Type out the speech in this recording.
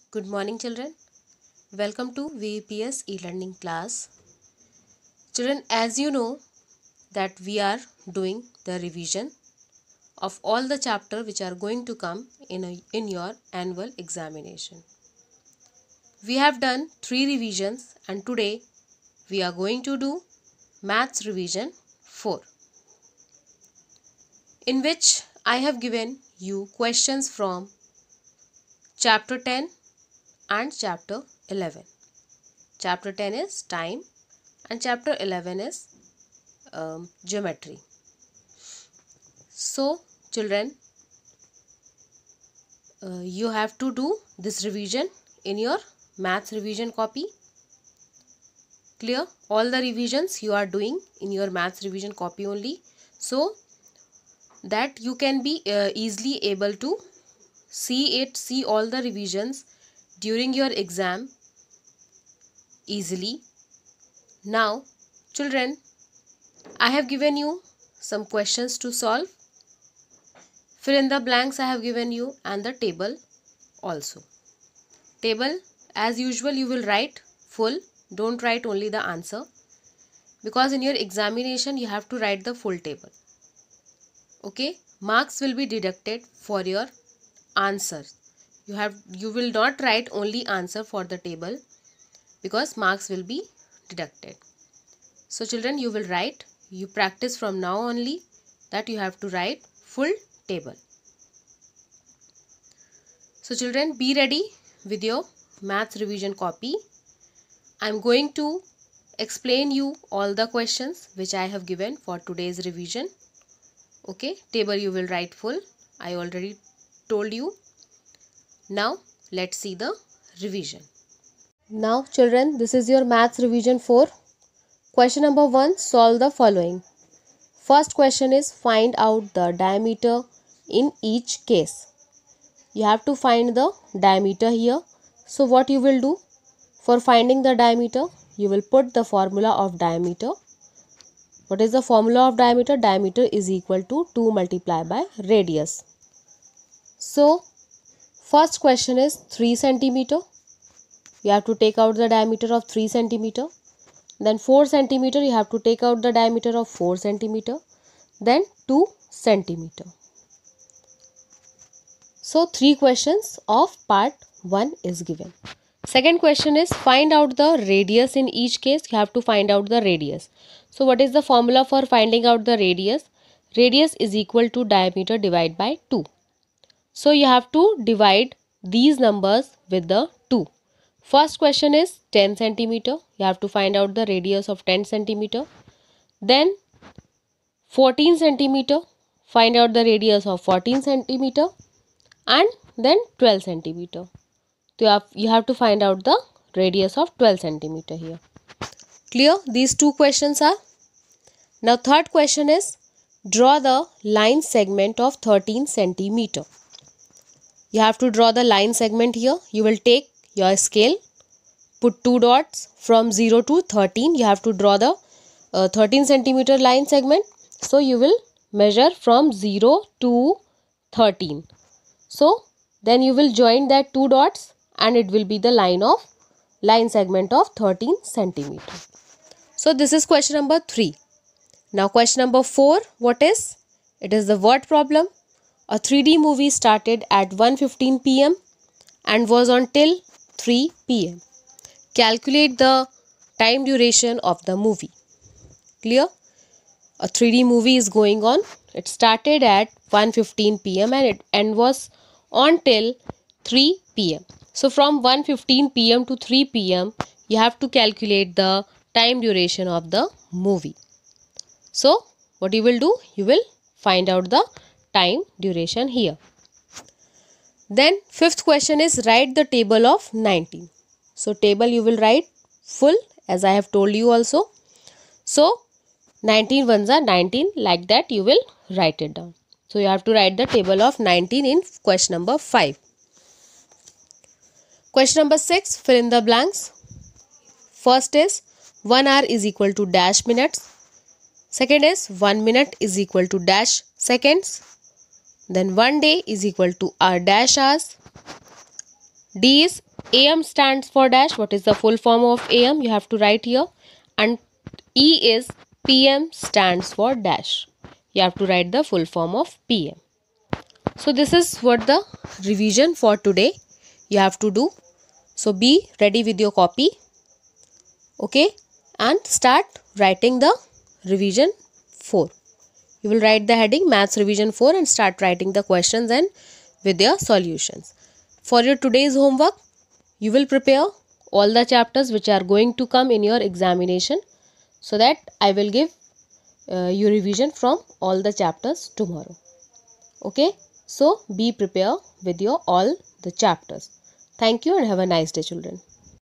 Good morning, children. Welcome to VEPS e-learning class. Children, as you know that we are doing the revision of all the chapter which are going to come in your annual examination. We have done 3 revisions and today we are going to do Maths revision 4, in which I have given you questions from chapter 10 and chapter 11. Chapter 10 is time and chapter 11 is geometry. So children, you have to do this revision in your maths revision copy. Clear? All the revisions you are doing in your maths revision copy only, so that you can be easily able to see all the revisions during your exam easily. Now children, I have given you some questions to solve. Fill in the blanks I have given you and the table also. Table as usual you will write full, don't write only the answer, because in your examination you have to write the full table. Okay, marks will be deducted for your answer. You will not write only answer for the table because marks will be deducted. So children, you will write, you practice from now only that you have to write full table. So children, be ready with your maths revision copy. I am going to explain you all the questions which I have given for today's revision. Okay, table you will write full, I already told you. Now let's see the revision. Now children, this is your maths revision 4. Question number 1, solve the following. First question is find out the diameter in each case. You have to find the diameter here. So what you will do for finding the diameter? You will put the formula of diameter. What is the formula of diameter? Diameter is equal to 2 multiplied by radius. So first question is 3 centimeter. You have to take out the diameter of 3 centimeter. Then 4 centimeter, you have to take out the diameter of 4 centimeter. Then 2 centimeter. So 3 questions of part 1 is given. Second question is find out the radius in each case. You have to find out the radius. So what is the formula for finding out the radius? Radius is equal to diameter divided by 2. So you have to divide these numbers with the 2. First question is 10 centimeter. You have to find out the radius of 10 centimeter. Then 14 centimeter. Find out the radius of 14 centimeter. And then 12 centimeter. So you have to find out the radius of 12 centimeter here. Clear? These 2 questions are. Now third question is draw the line segment of 13 centimeter. You have to draw the line segment here. You will take your scale, put 2 dots from 0 to 13. You have to draw the 13 centimeter line segment. So you will measure from 0 to 13. So then you will join that 2 dots and it will be the line segment of 13 centimeter. So this is question number 3. Now question number 4, what is? It is the word problem. A 3D movie started at 1:15 p.m. and was on till 3 p.m. Calculate the time duration of the movie. Clear? A 3D movie is going on. It started at 1:15 p.m. and was on till 3 p.m. So from 1:15 p.m. to 3 p.m. you have to calculate the time duration of the movie. So what you will do? You will find out the time duration here. Then fifth question is write the table of 19. So table you will write full as I have told you also. So 19 ones are 19, like that you will write it down. So you have to write the table of 19 in question number 5. Question number 6, fill in the blanks. First is 1 hour is equal to dash minutes. Second is 1 minute is equal to dash seconds. Then 1 day is equal to dash hours. D is AM stands for dash. What is the full form of AM? You have to write here. And E is PM stands for dash. You have to write the full form of PM. So this is what the revision for today you have to do. So be ready with your copy. Okay, and start writing the revision 4. You will write the heading Maths Revision 4 and start writing the questions and with their solutions. For your today's homework, you will prepare all the chapters which are going to come in your examination, so that I will give you revision from all the chapters tomorrow. Okay, so be prepared with your all the chapters. Thank you and have a nice day, children.